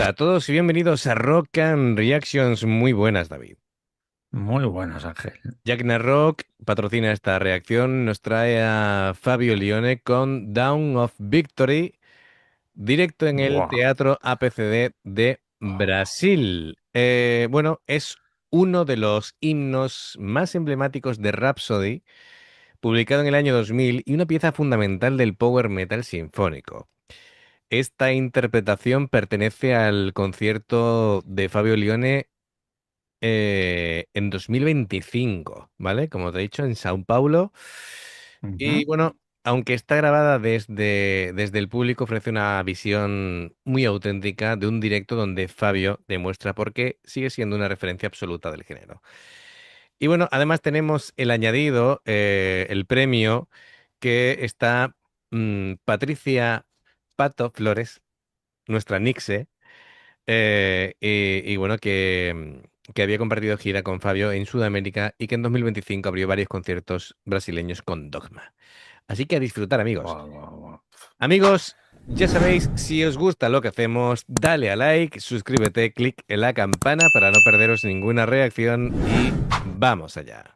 Hola a todos y bienvenidos a Rock and Reactions. Muy buenas, David. Muy buenas, Ángel. Jack Rock patrocina esta reacción. Nos trae a Fabio Lione con Down of Victory, directo en el Buah. Teatro APCD de Brasil. Bueno, es uno de los himnos más emblemáticos de Rhapsody, publicado en el año 2000 y una pieza fundamental del power metal sinfónico. Esta interpretación pertenece al concierto de Fabio Lione en 2025, ¿vale? Como te he dicho, en Sao Paulo. Y Ujú. bueno, aunque está grabada desde el público, ofrece una visión muy auténtica de un directo donde Fabio demuestra por qué sigue siendo una referencia absoluta del género. Y bueno, además tenemos el añadido, el premio, que está Patricia Pato Flores, nuestra Nixe, y bueno, que había compartido gira con Fabio en Sudamérica y que en 2025 abrió varios conciertos brasileños con Dogma. Así que a disfrutar, amigos. Buah, buah, buah. Amigos, ya sabéis, si os gusta lo que hacemos, dale a like, suscríbete, clic en la campana para no perderos ninguna reacción y vamos allá.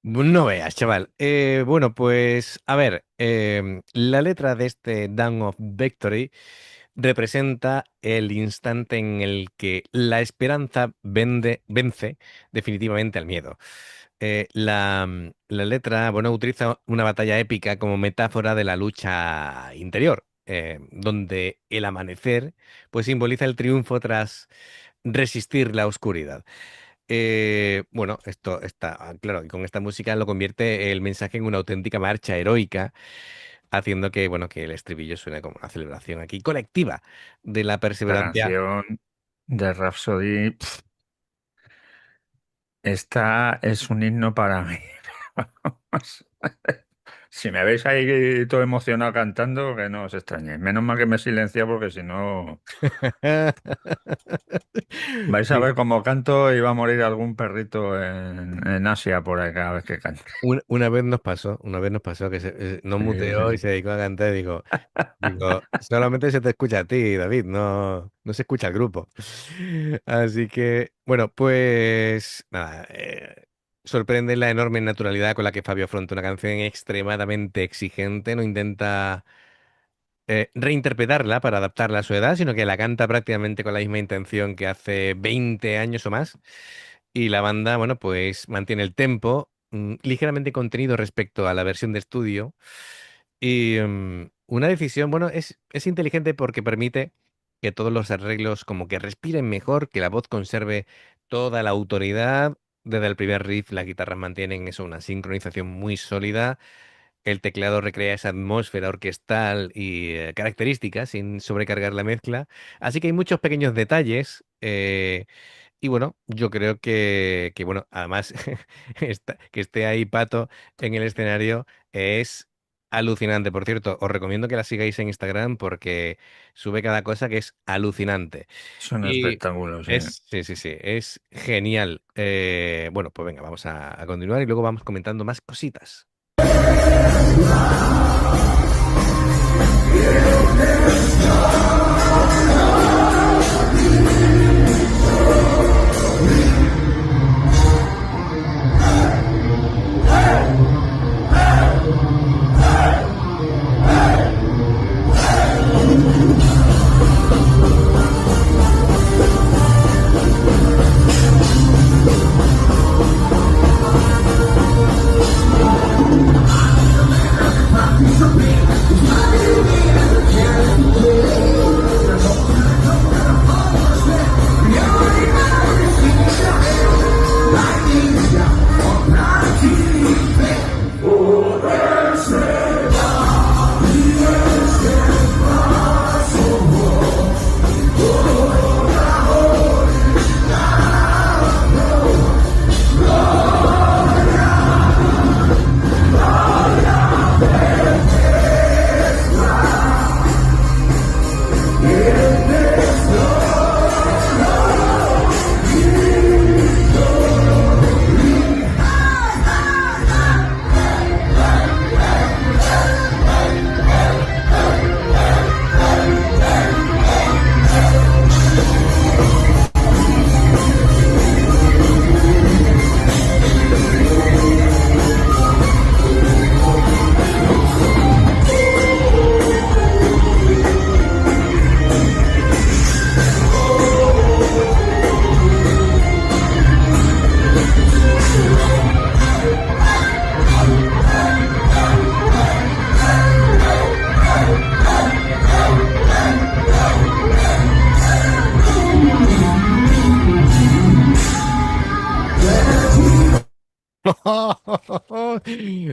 No veas, chaval. Bueno, pues a ver, la letra de este Dawn of Victory representa el instante en el que la esperanza vence definitivamente al miedo. La letra, bueno, utiliza una batalla épica como metáfora de la lucha interior, donde el amanecer, pues simboliza el triunfo tras resistir la oscuridad. Bueno, esto está claro, y con esta música lo convierte el mensaje en una auténtica marcha heroica, haciendo que, bueno, que el estribillo suene como una celebración aquí colectiva de la Esta perseverancia. canción de Rhapsody, esta es un himno para mí. Si me veis ahí todo emocionado cantando, que no os extrañéis. Menos mal que me silencia porque si no vais a Sí, ver cómo canto y va a morir algún perrito en Asia por ahí cada vez que cante. una vez nos pasó que nos Sí, muteó y sí. se dedicó a cantar. Digo, solamente se te escucha a ti, David, no se escucha al grupo. Así que, bueno, pues nada, sorprende la enorme naturalidad con la que Fabio afronta una canción extremadamente exigente, no intenta reinterpretarla para adaptarla a su edad, sino que la canta prácticamente con la misma intención que hace 20 años o más. Y la banda, bueno, pues mantiene el tempo ligeramente contenido respecto a la versión de estudio. Y una decisión, bueno, es inteligente porque permite que todos los arreglos como que respiren mejor, que la voz conserve toda la autoridad. Desde el primer riff, las guitarras mantienen eso, una sincronización muy sólida. El teclado recrea esa atmósfera orquestal y característica sin sobrecargar la mezcla. Así que hay muchos pequeños detalles Y bueno, yo creo que bueno, además, que esté ahí Pato en el escenario es alucinante. Por cierto, os recomiendo que la sigáis en Instagram porque sube cada cosa que es alucinante. Es un Y espectáculo, sí. sí, sí, sí, es genial. Bueno, pues venga, vamos a continuar y luego vamos comentando más cositas.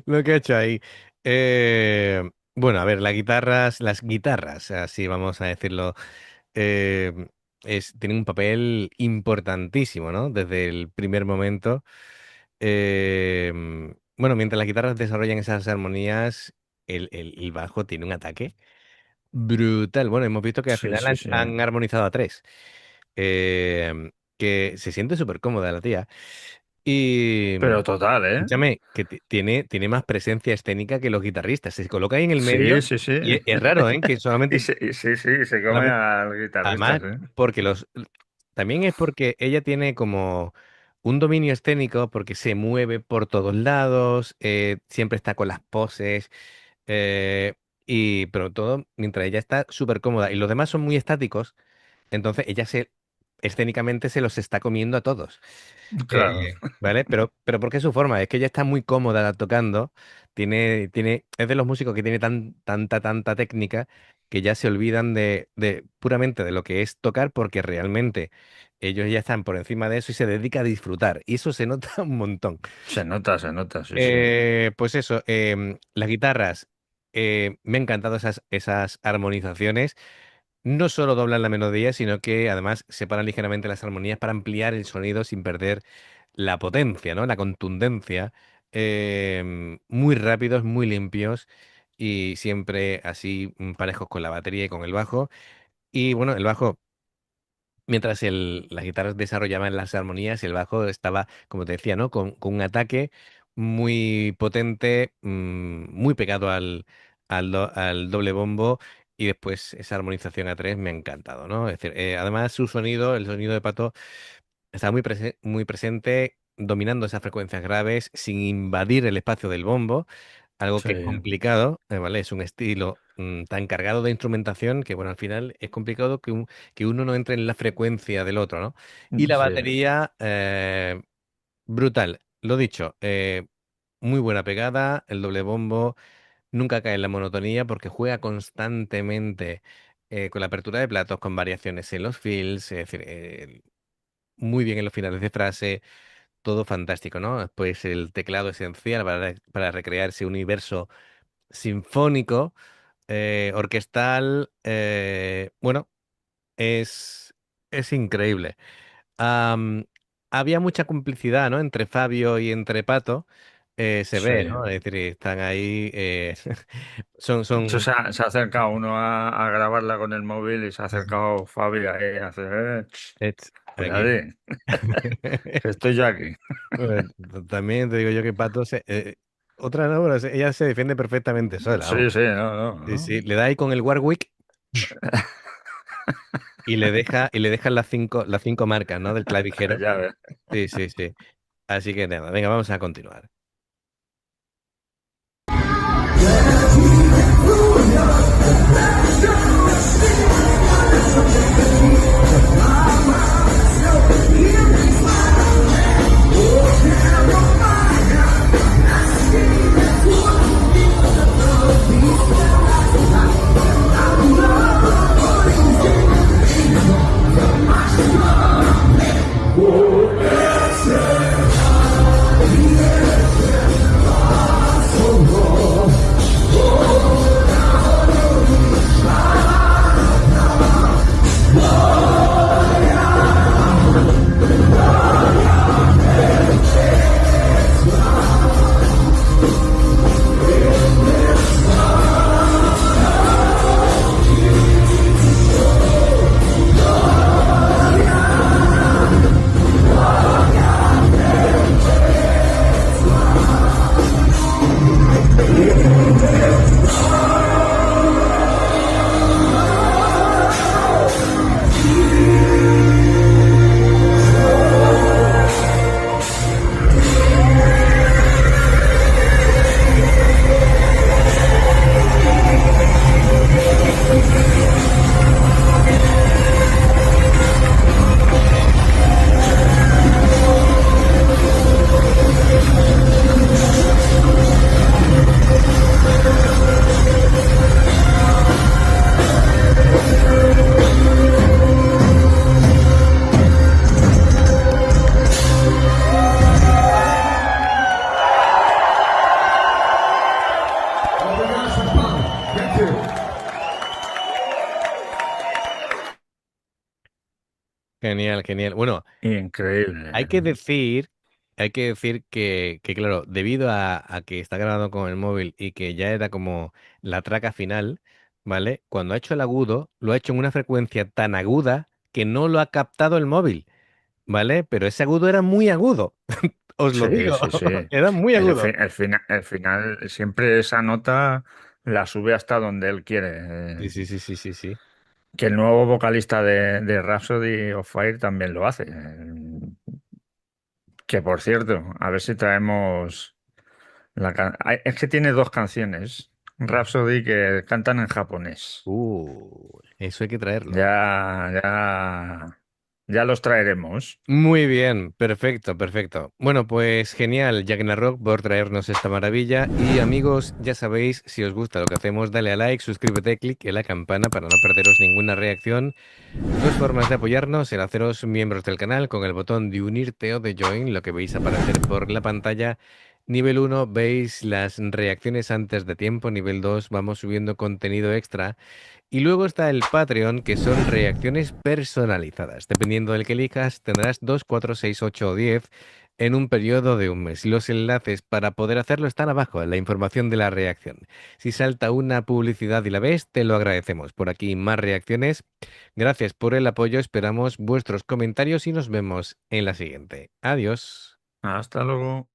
Lo que he hecho ahí. Bueno, a ver, las guitarras, así vamos a decirlo, eh, tienen un papel importantísimo, ¿no? Desde el primer momento. Eh, bueno, mientras las guitarras desarrollan esas armonías, el bajo tiene un ataque brutal. Bueno, hemos visto que al Sí, final sí, sí. han armonizado a tres. Que se siente súper cómoda la tía. Y Pero total, ¿eh? escúchame, que tiene más presencia escénica que los guitarristas. Se coloca ahí en el Sí, medio sí, sí. y es raro, ¿eh? Que solamente, Sí, sí, se come solamente, al guitarrista, además, sí. porque también es porque ella tiene como un dominio escénico porque se mueve por todos lados, siempre está con las poses, eh, pero todo mientras ella está súper cómoda y los demás son muy estáticos, entonces escénicamente se los está comiendo a todos. Claro. ¿Vale? Pero ¿por qué su forma? Es que ella está muy cómoda tocando, es de los músicos que tiene tanta técnica que ya se olvidan de puramente de lo que es tocar porque realmente ellos ya están por encima de eso y se dedica a disfrutar. Y eso se nota un montón. Se nota, sí, sí. Pues eso, las guitarras, me han encantado esas armonizaciones. No solo doblan la melodía, sino que además separan ligeramente las armonías para ampliar el sonido sin perder la potencia, ¿no? La contundencia. Muy rápidos, muy limpios y siempre así parejos con la batería y con el bajo. Y bueno, el bajo, mientras las guitarras desarrollaban las armonías, el bajo estaba, como te decía, ¿no? Con un ataque muy potente, muy pegado al doble bombo. Y después esa armonización a tres me ha encantado, ¿no? Es decir, además su sonido, el sonido de Pato, está muy presente, dominando esas frecuencias graves sin invadir el espacio del bombo, algo Sí, que es complicado, ¿vale? Es un estilo tan cargado de instrumentación que, bueno, al final es complicado que uno no entre en la frecuencia del otro, ¿no? Y la sí. batería, brutal. Lo dicho, muy buena pegada, el doble bombo nunca cae en la monotonía porque juega constantemente con la apertura de platos, con variaciones en los fills, es decir, muy bien en los finales de frase, todo fantástico, ¿no? Pues el teclado esencial para recrear ese universo sinfónico, orquestal, bueno, es, es increíble. am, había mucha complicidad, ¿no? Entre Fabio y entre Pato. Se Sí. ve, ¿no? Es decir, están ahí. De hecho, Son. se ha acercado uno a grabarla con el móvil y se ha acercado Fabi ahí a hacer, Aquí. cuidadín, que estoy yo aquí. Bueno, también te digo yo que Pato otra no, pero ella se defiende perfectamente sola, vamos. Sí, sí, no, Sí, no, sí. Le da ahí con el Warwick y le deja las cinco marcas, ¿no? Del no. clavijero. Ya ves. Sí, sí, sí. Así que nada, venga, vamos a continuar. Genial, genial. Bueno, hay que Increíble. decir, hay que decir que claro, debido a que está grabado con el móvil y que ya era como la traca final, ¿vale? Cuando ha hecho el agudo, lo ha hecho en una frecuencia tan aguda que no lo ha captado el móvil, ¿vale? Pero ese agudo era muy agudo, os lo Sí, digo, sí, sí. era muy agudo. El final, siempre esa nota la sube hasta donde él quiere. Sí, sí, sí, sí, sí, sí. Que el nuevo vocalista de Rhapsody of Fire también lo hace. Que por cierto, a ver si traemos es que tiene dos canciones, Rhapsody, que cantan en japonés. Eso hay que traerlo. Ya los traeremos. Muy bien, perfecto, perfecto. Bueno, pues genial, Rock por traernos esta maravilla. Y amigos, ya sabéis, si os gusta lo que hacemos, dale a like, suscríbete, clic en la campana para no perderos ninguna reacción. Dos formas de apoyarnos: el haceros miembros del canal con el botón de unirte o de join, lo que veis aparecer por la pantalla. Nivel 1 veis las reacciones antes de tiempo. Nivel 2 vamos subiendo contenido extra. Y luego está el Patreon, que son reacciones personalizadas. Dependiendo del que elijas, tendrás 2, 4, 6, 8 o 10 en un periodo de un mes. Los enlaces para poder hacerlo están abajo en la información de la reacción. Si salta una publicidad y la ves, te lo agradecemos. Por aquí más reacciones. Gracias por el apoyo, esperamos vuestros comentarios y nos vemos en la siguiente. Adiós. Hasta luego.